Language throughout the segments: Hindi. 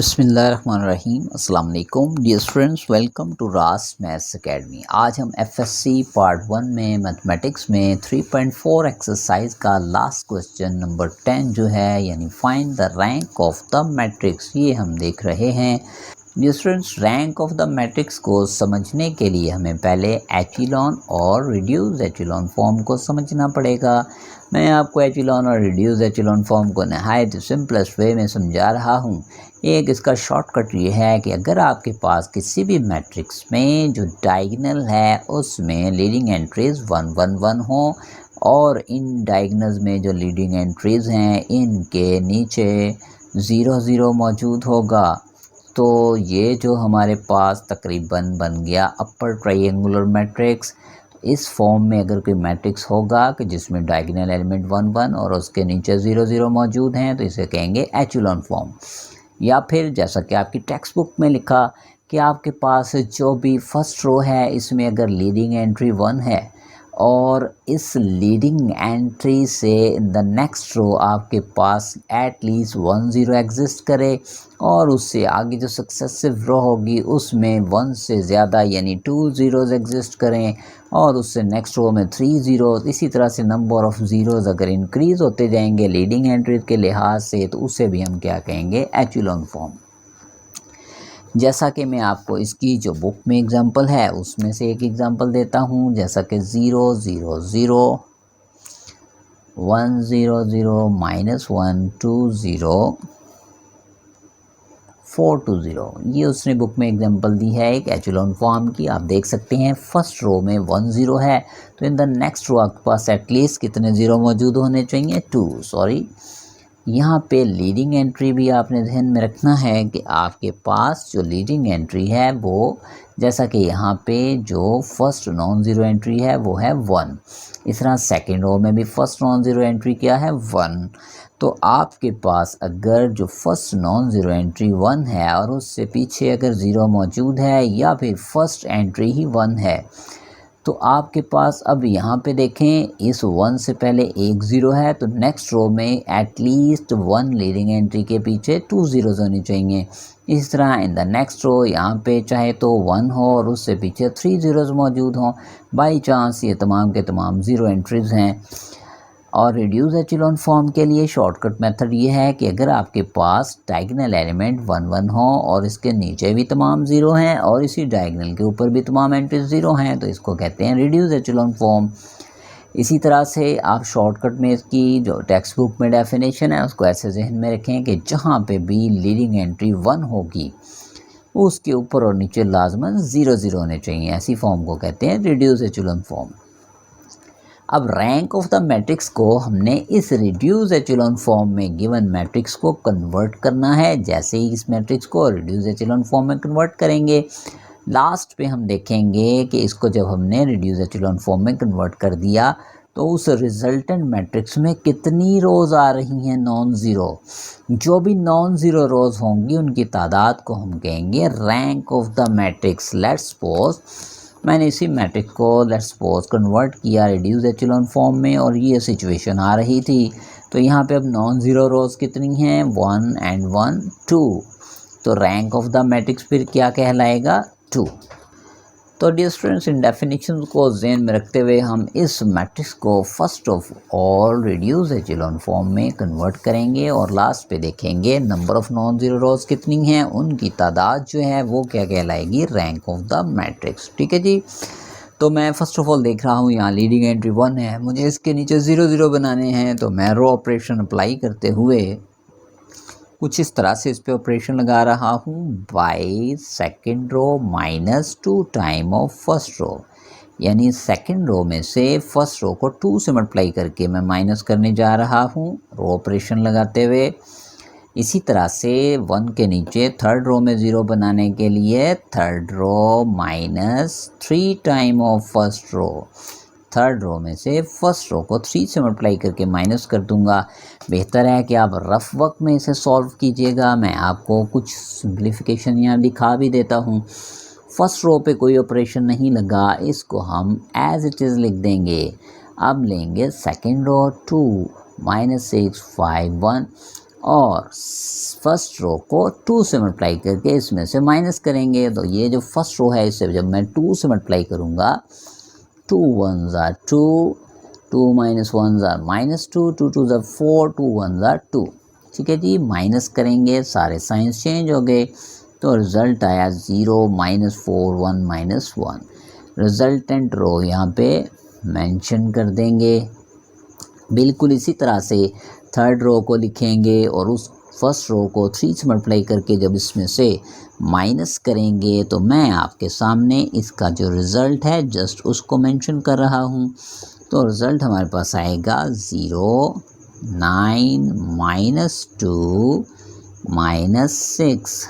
बिस्मिल्लाहिर्रहमानिर्रहीम अस्सलाम वालेकुम डियर स्टूडेंट्स, वेलकम टू रास मैथ्स एकेडमी। आज हम एफएससी पार्ट 1 में मैथमेटिक्स में 3.4 एक्सरसाइज का लास्ट क्वेश्चन नंबर 10 जो है यानी find the rank of the matrix, ये हम देख रहे हैं। Dear students, rank of the matrix को समझने के लिए हमें पहले एचिलॉन और रिड्यूस एचिलॉन फॉर्म को समझना पड़ेगा। मैं आपको एचिलॉन और रिड्यूस एचिलॉन फॉर्म को नहायत सिंपलेस्ट वे में समझा रहा हूँ। एक इसका शॉर्टकट ये है कि अगर आपके पास किसी भी मैट्रिक्स में जो डायगोनल है उसमें लीडिंग एंट्रीज 1 1 1 हो और इन डायगोनल्स में जो लीडिंग एंट्रीज हैं इनके नीचे 0 0 मौजूद होगा, तो ये जो हमारे पास तकरीबन बन गया अपर ट्रायंगुलर मैट्रिक्स। इस फॉर्म में अगर कोई मैट्रिक्स होगा कि जिसमें डायगोनल एलिमेंट 1 1 और उसके नीचे 0 0 मौजूद हैं तो इसे कहेंगे एचिलॉन फॉर्म। या फिर जैसा कि आपकी टेक्स्ट बुक में लिखा कि आपके पास जो भी फर्स्ट रो है इसमें अगर लीडिंग एंट्री 1 है और इस लीडिंग एंट्री से द नेक्स्ट रो आपके पास एट लीस्ट 1 0 एग्जिस्ट करे और उससे आगे जो सक्सेसिव रो होगी उसमें 1 से ज़्यादा यानी 2 ज़ीरोज़ एग्जिस्ट करें और उससे नेक्स्ट रो में 3 ज़ीरोज़। इसी तरह से नंबर ऑफ़ ज़ीरोज़ अगर इंक्रीज़ होते जाएंगे लीडिंग एंट्री के लिहाज से तो उसे भी हम क्या कहेंगे, एचिलॉन फॉर्म। जैसा कि मैं आपको इसकी जो बुक में एग्जांपल है उसमें से एक एग्जांपल देता हूँ, जैसा कि 0 0 0 1 0 0 -1 2 0 4 2 0, ये उसने बुक में एग्जांपल दी है एक एचिलॉन फॉर्म की। आप देख सकते हैं फर्स्ट रो में 1 0 है तो इन द नेक्स्ट रो आपके पास एटलीस्ट कितने ज़ीरो मौजूद होने चाहिए, 2। यहाँ पे लीडिंग एंट्री भी आपने ध्यान में रखना है कि आपके पास जो लीडिंग एंट्री है वो, जैसा कि यहाँ पे जो फर्स्ट नॉन ज़ीरो एंट्री है वो है 1, इस तरह सेकेंड रो में भी फर्स्ट नॉन ज़ीरो एंट्री क्या है, 1। तो आपके पास अगर जो फर्स्ट नॉन ज़ीरो एंट्री 1 है और उससे पीछे अगर ज़ीरो मौजूद है या फिर फर्स्ट एंट्री ही 1 है तो आपके पास अब यहाँ पे देखें इस 1 से पहले एक ज़ीरो है तो नेक्स्ट रो में एटलीस्ट 1 लीडिंग एंट्री के पीछे 2 ज़ीरोज़ होनी चाहिए। इस तरह इन द नेक्स्ट रो यहाँ पे चाहे तो 1 हो और उससे पीछे 3 ज़ीरोज़ मौजूद हों। बाई चांस ये तमाम के तमाम ज़ीरो एंट्रीज़ हैं। और रिड्यूस एचिलॉन फॉर्म के लिए शॉर्टकट मेथड ये है कि अगर आपके पास डायगोनल एलिमेंट 1 1 हो और इसके नीचे भी तमाम ज़ीरो हैं और इसी डायगोनल के ऊपर भी तमाम एंट्रीज ज़ीरो हैं तो इसको कहते हैं रिड्यूस एचिलॉन फॉर्म। इसी तरह से आप शॉर्टकट में इसकी जो टेक्स्ट बुक में डेफिनेशन है उसको ऐसे जहन में रखें कि जहाँ पे भी लीडिंग एंट्री 1 होगी उसके ऊपर और नीचे लाजमन 0 0 होने चाहिए। ऐसी फॉर्म को कहते हैं रिड्यूस एचिलॉन फॉर्म। अब रैंक ऑफ द मैट्रिक्स को हमने इस रिड्यूस एचिलॉन फॉर्म में गिवन मैट्रिक्स को कन्वर्ट करना है। जैसे ही इस मैट्रिक्स को रिड्यूस एचिलॉन फॉर्म में कन्वर्ट करेंगे लास्ट पे हम देखेंगे कि इसको जब हमने रिड्यूस एचिलॉन फॉर्म में कन्वर्ट कर दिया तो उस रिजल्टेंट मैट्रिक्स में कितनी रोज़ आ रही हैं, नॉन ज़ीरो। जो भी नॉन ज़ीरो रोज़ होंगी उनकी तादाद को हम कहेंगे rank of the matrix. Let's suppose मैंने इसी मैट्रिक्स को लेट्स सपोज कन्वर्ट किया रिड्यूस एचिलॉन फॉर्म में और ये सिचुएशन आ रही थी। तो यहाँ पे अब नॉन ज़ीरो रोज़ कितनी हैं, 1 and 1 2। तो रैंक ऑफ द मैट्रिक्स फिर क्या कहलाएगा, 2। तो डियर स्टूडेंट्स, इन डेफिनेशन को ज़हन में रखते हुए हम इस मैट्रिक्स को first of all reduce echelon form में कन्वर्ट करेंगे और लास्ट पे देखेंगे number of non zero rows कितनी हैं, उनकी तादाद जो है वो क्या कहलाएगी, रैंक ऑफ द मैट्रिक्स। ठीक है जी। तो मैं फ़र्स्ट ऑफ़ ऑल देख रहा हूँ यहाँ लीडिंग एंट्री 1 है, मुझे इसके नीचे 0 0 बनाने हैं। तो मैं रो ऑपरेशन अप्लाई करते हुए कुछ इस तरह से इस पे ऑपरेशन लगा रहा हूँ, by second row -2 time of first row, यानी सेकेंड रो में से फर्स्ट रो को 2 से मल्टीप्लाई करके मैं माइनस करने जा रहा हूँ रो ऑपरेशन लगाते हुए। इसी तरह से 1 के नीचे थर्ड रो में 0 बनाने के लिए third row -3 time of first row, third row में से फर्स्ट रो को 3 से मल्टीप्लाई करके माइनस कर दूंगा। बेहतर है कि आप रफ वक्त में इसे सॉल्व कीजिएगा। मैं आपको कुछ सिंप्लीफिकेशन यहाँ दिखा भी देता हूँ। फर्स्ट रो पे कोई ऑपरेशन नहीं लगा, इसको हम एज इट इज़ लिख देंगे। अब लेंगे सेकेंड रो 2 -6 5 1 और फर्स्ट रो को 2 से मल्टीप्लाई करके इसमें से माइनस करेंगे। तो ये जो फर्स्ट रो है इसे जब मैं 2 से मल्टीप्लाई करूँगा, 2 1s are 2, 2 minus 1s are -2, 2 2s are 4, 2 1s are 2। ठीक है जी, माइनस करेंगे, सारे साइंस चेंज हो गए, तो रिज़ल्ट आया 0 -4 1 -1। रिजल्टेंट रो यहाँ पे मेंशन कर देंगे। बिल्कुल इसी तरह से थर्ड रो को लिखेंगे और उस फर्स्ट रो को 3 से मल्टीप्लाई करके जब इसमें से माइनस करेंगे तो मैं आपके सामने इसका जो रिज़ल्ट है जस्ट उसको मेंशन कर रहा हूँ। तो रिज़ल्ट हमारे पास आएगा 0 9 -2 -6।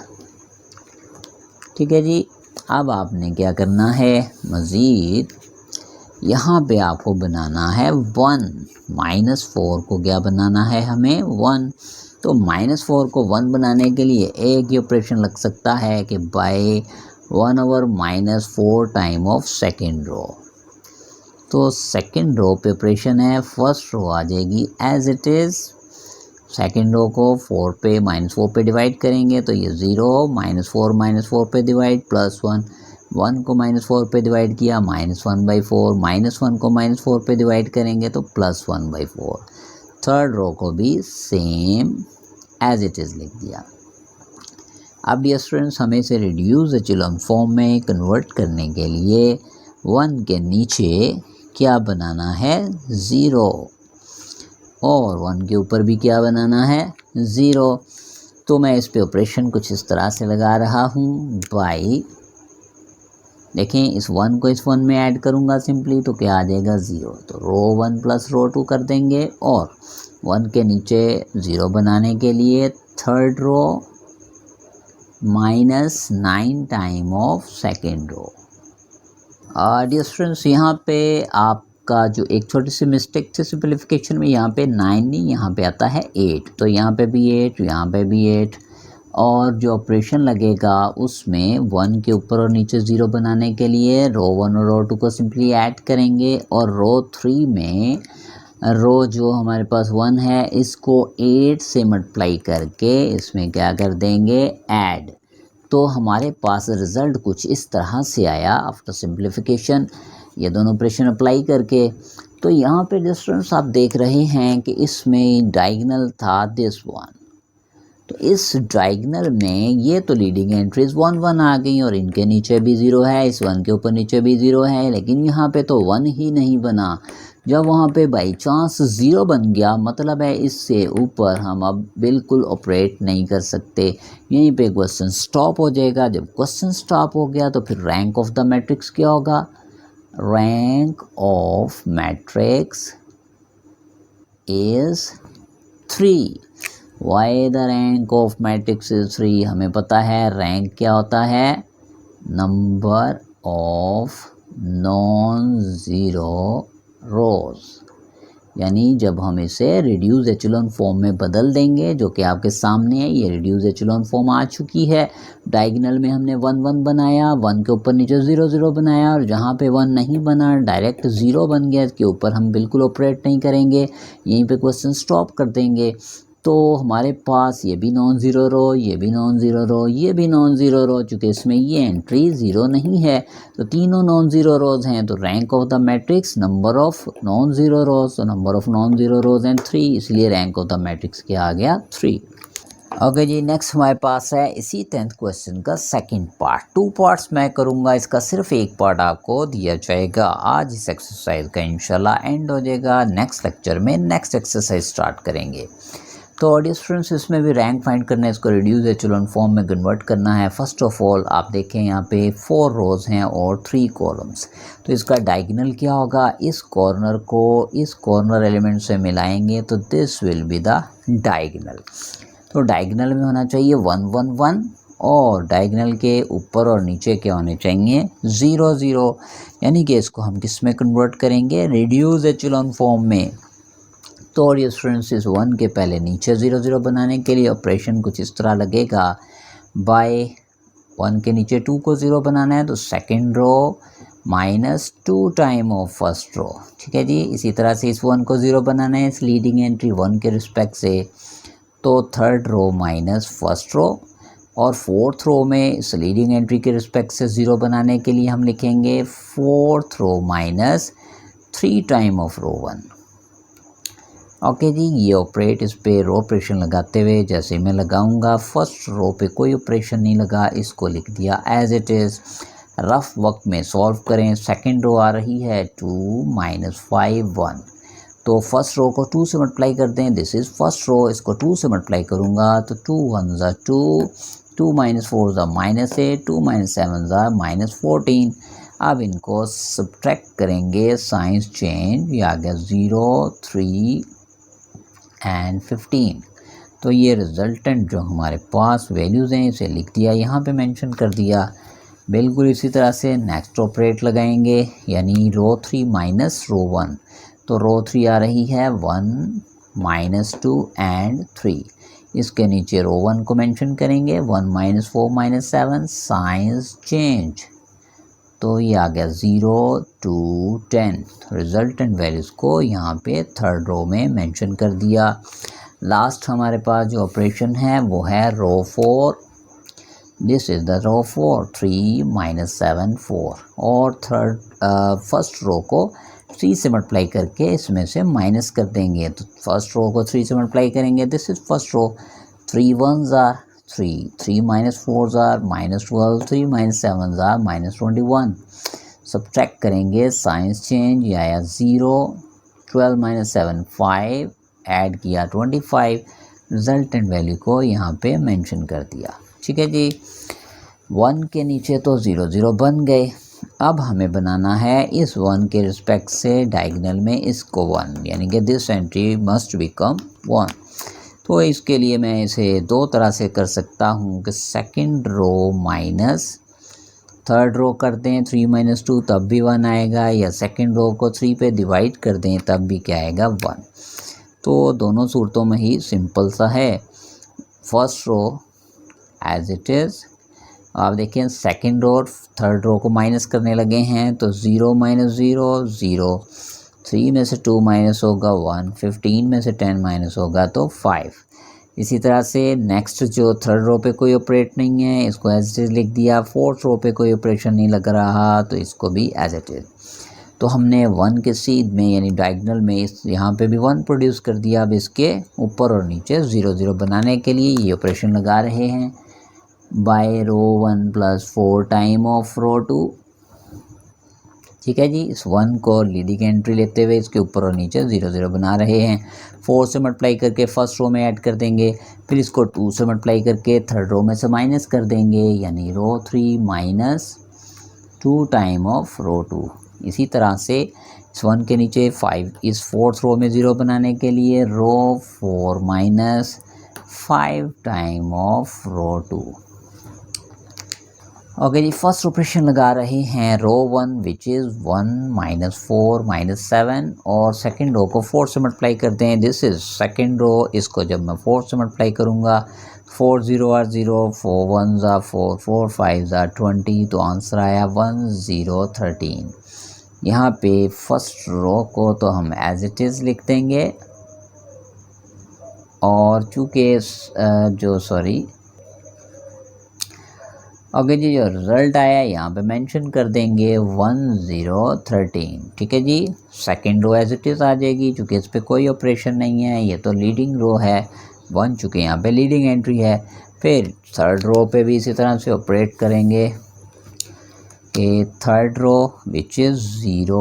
ठीक है जी, अब आपने क्या करना है, मज़ीद यहाँ पे आपको बनाना है 1। -4 को क्या बनाना है हमें, 1। तो -4 को 1 बनाने के लिए एक ही ऑपरेशन लग सकता है कि by 1/-4 time of second row. तो सेकेंड रो पे ऑपरेशन है, फर्स्ट रो आ जाएगी as it is. Second row को 4 पे -4 पे डिवाइड करेंगे तो ये 0 -4 पे डिवाइड +1, 1 को -4 पे डिवाइड किया -1/4, -1 को -4 पे डिवाइड करेंगे तो +1/4। थर्ड रो को भी सेम एज इट इज़ लिख दिया। अब डियर स्टूडेंट्स, हमें इसे रिड्यूस एचेलॉन फॉर्म में कन्वर्ट करने के लिए 1 के नीचे क्या बनाना है, 0, और 1 के ऊपर भी क्या बनाना है, 0। तो मैं इस पे ऑपरेशन कुछ इस तरह से लगा रहा हूँ, बाई, देखें इस 1 को इस 1 में ऐड करूँगा सिंपली तो क्या आ जाएगा, 0। तो रो 1 प्लस रो 2 कर देंगे और 1 के नीचे 0 बनाने के लिए third row -9 time of second row. Dear students, यहाँ पे आपका जो एक छोटी सी मिस्टेक थी सिंप्लीफिकेशन में, यहाँ पे 9 नहीं, यहाँ पे आता है 8। तो यहाँ पे भी 8, यहाँ पे भी 8, और जो ऑपरेशन लगेगा उसमें 1 के ऊपर और नीचे 0 बनाने के लिए रो 1 और रो 2 को सिंपली ऐड करेंगे, और रो 3 में रो जो हमारे पास 1 है इसको 8 से मल्टीप्लाई करके इसमें क्या कर देंगे, ऐड। तो हमारे पास रिज़ल्ट कुछ इस तरह से आया आफ्टर सिंप्लीफिकेशन, ये दोनों ऑपरेशन अप्लाई करके। तो यहाँ पे डिस्टेंस आप देख रहे हैं कि इसमें डायगोनल था दिस वन, तो इस डायगोनल में ये तो लीडिंग एंट्रीज 1 1 आ गई और इनके नीचे भी 0 है, इस 1 के ऊपर नीचे भी 0 है, लेकिन यहाँ पे तो 1 ही नहीं बना। जब वहाँ पे बाई चांस 0 बन गया, मतलब है इससे ऊपर हम अब बिल्कुल ऑपरेट नहीं कर सकते, यहीं पे क्वेश्चन स्टॉप हो जाएगा। जब क्वेश्चन स्टॉप हो गया तो फिर रैंक ऑफ द मैट्रिक्स क्या होगा, rank of matrix is 3। Why the rank of matrix is 3, हमें पता है रैंक क्या होता है, नंबर ऑफ नॉन ज़ीरो रोज। यानी जब हम इसे रिड्यूस एचेलॉन फॉर्म में बदल देंगे, जो कि आपके सामने है, ये रिड्यूस एचेलॉन फॉर्म आ चुकी है। डायगोनल में हमने 1 1 बनाया, 1 के ऊपर नीचे 0 0 बनाया, और जहाँ पे 1 नहीं बना डायरेक्ट 0 बन गया, इसके ऊपर हम बिल्कुल ऑपरेट नहीं करेंगे, यहीं पे क्वेश्चन स्टॉप कर देंगे। तो हमारे पास ये भी नॉन ज़ीरो रो, ये भी नॉन ज़ीरो रो, ये भी नॉन ज़ीरो रो, चूँकि इसमें ये एंट्री 0 नहीं है तो तीनों नॉन ज़ीरो रोज़ हैं। तो rank of the matrix number of non zero rows, तो number of non zero rows and 3, इसलिए रैंक ऑफ द मैट्रिक्स क्या आ गया, 3। ओके जी, नेक्स्ट हमारे पास है इसी 10th क्वेश्चन का सेकंड पार्ट। 2 पार्ट्स मैं करूँगा, इसका सिर्फ एक पार्ट आपको दिया जाएगा। आज इस एक्सरसाइज का इंशाल्लाह एंड हो जाएगा, नेक्स्ट लेक्चर में नेक्स्ट एक्सरसाइज स्टार्ट करेंगे। तो ऑडियो स्टूडेंट्स, इसमें भी रैंक फाइंड करना है, इसको रिड्यूस एचेलॉन फॉर्म में कन्वर्ट करना है। फर्स्ट ऑफ ऑल आप देखें यहाँ पे 4 रोज़ हैं और 3 कॉलम्स, तो इसका डायगोनल क्या होगा, इस कॉर्नर को इस कॉर्नर एलिमेंट से मिलाएंगे तो this will be the diagonal. तो डायगोनल में होना चाहिए 1 1 1, और डायगोनल के ऊपर और नीचे क्या होने चाहिए, 0 0। यानी कि इसको हम किस में कन्वर्ट करेंगे, रिड्यूस एचेलॉन फॉर्म में। तो और ये स्टूडेंट्स, इस 1 के पहले नीचे 0 0 बनाने के लिए ऑपरेशन कुछ इस तरह लगेगा, बाय 1 के नीचे 2 को 0 बनाना है तो second row -2 time of first row. ठीक है जी, इसी तरह से इस 1 को 0 बनाना है, इस लीडिंग एंट्री 1 के रिस्पेक्ट से, तो third row minus first row, और फोर्थ रो में इस लीडिंग एंट्री के रिस्पेक्ट से 0 बनाने के लिए हम लिखेंगे fourth row minus 3 time of row 1। Okay जी, ये ऑपरेट इस पे रो ऑपरेशन लगाते हुए जैसे मैं लगाऊंगा, फर्स्ट रो पे कोई ऑपरेशन नहीं लगा, इसको लिख दिया एज इट इज़। रफ वक्त में सॉल्व करें, सेकंड रो आ रही है 2 माइनस 5 1, तो फर्स्ट रो को 2 से मल्टीप्लाई कर दें, दिस इज़ फर्स्ट रो, इसको 2 से मल्टीप्लाई करूँगा तो 2 1 ज़ा 2, 2 माइनस 4 ज़ा -8, 2 माइनस 7 ज़ा -14। अब इनको सब्ट्रैक्ट करेंगे, साइंस चेंज, ये आ गया 0 3 एंड 15। तो ये रिजल्टेंट जो हमारे पास वैल्यूज़ हैं इसे लिख दिया, यहाँ पे मेंशन कर दिया। बिल्कुल इसी तरह से नेक्स्ट ऑपरेट लगाएंगे, यानी रो 3 माइनस रो 1, तो रो 3 आ रही है 1 माइनस 2 एंड 3, इसके नीचे रो 1 को मेंशन करेंगे 1 माइनस 4 माइनस 7, साइंस चेंज, तो ये आ गया 0 2 10। रिजल्टेंट वैल्यूज़ को यहाँ पे थर्ड रो में मेंशन कर दिया। लास्ट हमारे पास जो ऑपरेशन है वो है row 4, this is the row 4, 3 minus 7 4, और फर्स्ट रो को 3 से मल्टीप्लाई करके इसमें से माइनस कर देंगे, तो फर्स्ट रो को 3 से मल्टीप्लाई करेंगे, this is first row, 3 1 are 3, 3 minus 4 are -12, 3 minus 7 are -21, subtract करेंगे, साइंस चेंज, ये आया 0, 12 माइनस 7 5, ऐड किया 25, रिजल्टेंट वैल्यू को यहाँ पे मेंशन कर दिया। ठीक है जी, 1 के नीचे तो 0 0 बन गए। अब हमें बनाना है इस 1 के रिस्पेक्ट से डायगोनल में इसको 1, यानी कि दिस एंट्री मस्ट बिकम 1। तो इसके लिए मैं इसे दो तरह से कर सकता हूँ कि second row minus third row कर दें 3 माइनस 2, तब भी 1 आएगा, या सेकंड रो को 3 पे डिवाइड कर दें तब भी क्या आएगा 1। तो दोनों सूरतों में ही सिंपल सा है। First row as it is, आप देखें सेकंड रो थर्ड रो को माइनस करने लगे हैं, तो 0 माइनस 0 0, 3 में से 2 माइनस होगा 1, 15 में से 10 माइनस होगा तो 5। इसी तरह से नेक्स्ट जो थर्ड रो पे कोई ऑपरेट नहीं है, इसको एज इट इज़ लिख दिया। फोर्थ रो पे कोई ऑपरेशन नहीं लग रहा, तो इसको भी एज इट इज़। तो हमने 1 के सीध में यानी डायगोनल में इस यहाँ पे भी 1 प्रोड्यूस कर दिया। अब इसके ऊपर और नीचे 0 0 बनाने के लिए ये ऑपरेशन लगा रहे हैं, by row 1 plus 4 time of row 2। ठीक है जी, इस 1 को लीडिंग एंट्री लेते हुए इसके ऊपर और नीचे 0 0 बना रहे हैं। 4 से मल्टीप्लाई करके फर्स्ट रो में ऐड कर देंगे, फिर इसको 2 से मल्टीप्लाई करके थर्ड रो में से माइनस कर देंगे, यानी रो 3 माइनस 2 टाइम ऑफ रो 2। इसी तरह से इस 1 के नीचे 5 इस फोर्थ रो में 0 बनाने के लिए row 4 minus 5 time of row 2। Okay जी, फर्स्ट ऑपरेशन लगा रहे हैं row 1 which is 1 minus 4 minus 7, और सेकंड रो को 4 से मल्टीप्लाई करते हैं, दिस इज़ सेकंड रो। इसको जब मैं 4 से मल्टीप्लाई करूँगा 4 0 आर 0, 4 1 ज़ा 4, 4 5 ज़ा 20, तो आंसर आया 1 0 13। यहाँ पे फर्स्ट रो को तो हम एज इट इज़ लिख देंगे, और चूँकि ओके जी, जो रिज़ल्ट आया यहाँ पे मेंशन कर देंगे 1 0 13। ठीक है जी, second row as it is आ जाएगी, चूँकि इस पर कोई ऑपरेशन नहीं है, ये तो लीडिंग रो है 1, चूँकि यहाँ पे लीडिंग एंट्री है। फिर थर्ड रो पे भी इसी तरह से ऑपरेट करेंगे कि थर्ड रो विच इज़ 0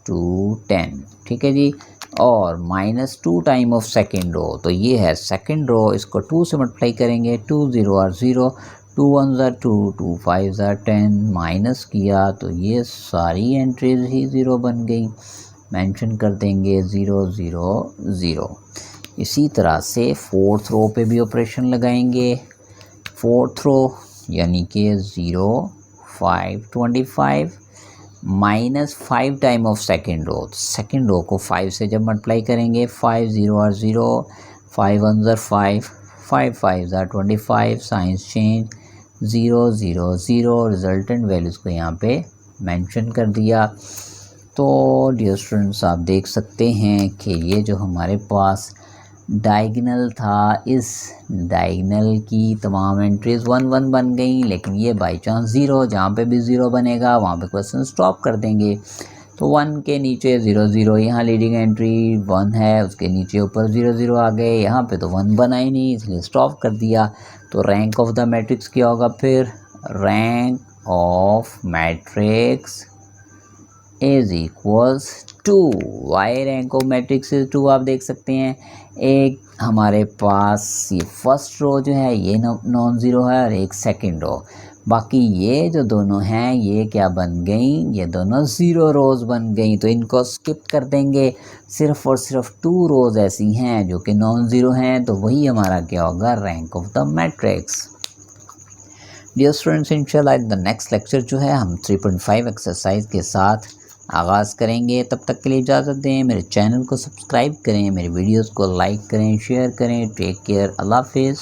2 10। ठीक है जी, और -2 टाइम ऑफ सेकंड रो, तो ये है सेकंड रो, इसको 2 से मल्टीप्लाई करेंगे, 2 0 आर 0, 2 1 ज़ा 2, 2 5 ज़ा 10, माइनस किया तो ये सारी एंट्रीज ही 0 बन गई, मेंशन कर देंगे 0 0 0। इसी तरह से फोर्थ रो पे भी ऑपरेशन लगाएंगे। फोर्थ रो यानी कि 0 5 25 -5 time of second row, second row को 5 से जब मल्टीप्लाई करेंगे 5 0 आर 0, 5 1 ज़ा 5, 5 5 ज़ा 25, साइंस चेंज 0 0 0, रिजल्टेंट वैल्यूज़ को यहाँ पे मेंशन कर दिया। तो डियर स्टूडेंट्स, आप देख सकते हैं कि ये जो हमारे पास डायगोनल था, इस डायगोनल की तमाम एंट्रीज 1 1 बन गई, लेकिन ये बाई चांस 0, जहाँ पे भी 0 बनेगा वहाँ पे क्वेश्चन स्टॉप कर देंगे। तो 1 के नीचे 0 0, यहाँ लीडिंग एंट्री 1 है, उसके नीचे ऊपर 0 0 आ गए, यहाँ पे तो 1 बना ही नहीं इसलिए स्टॉप कर दिया। तो रैंक ऑफ द मैट्रिक्स क्या होगा फिर? Rank of matrix is equals 2। Why rank of matrix is 2 आप देख सकते हैं। एक हमारे पास ये फर्स्ट रो जो है ये नॉन ज़ीरो है और एक सेकंड रो, बाकी ये जो दोनों हैं ये क्या बन गई? ये दोनों ज़ीरो रोज़ बन गई, तो इनको स्किप कर देंगे। सिर्फ और सिर्फ 2 रोज़ ऐसी हैं जो कि नॉन ज़ीरो हैं, तो वही हमारा क्या होगा? Rank of the matrix. Dear students, इंशाल्लाह इन द नेक्स्ट लेक्चर जो है हम 3.5 एक्सरसाइज के साथ आगाज़ करेंगे। तब तक के लिए इजाज़त दें। मेरे चैनल को सब्सक्राइब करें, मेरे वीडियोस को लाइक करें, शेयर करें। टेक केयर, अल्लाह हाफिज़।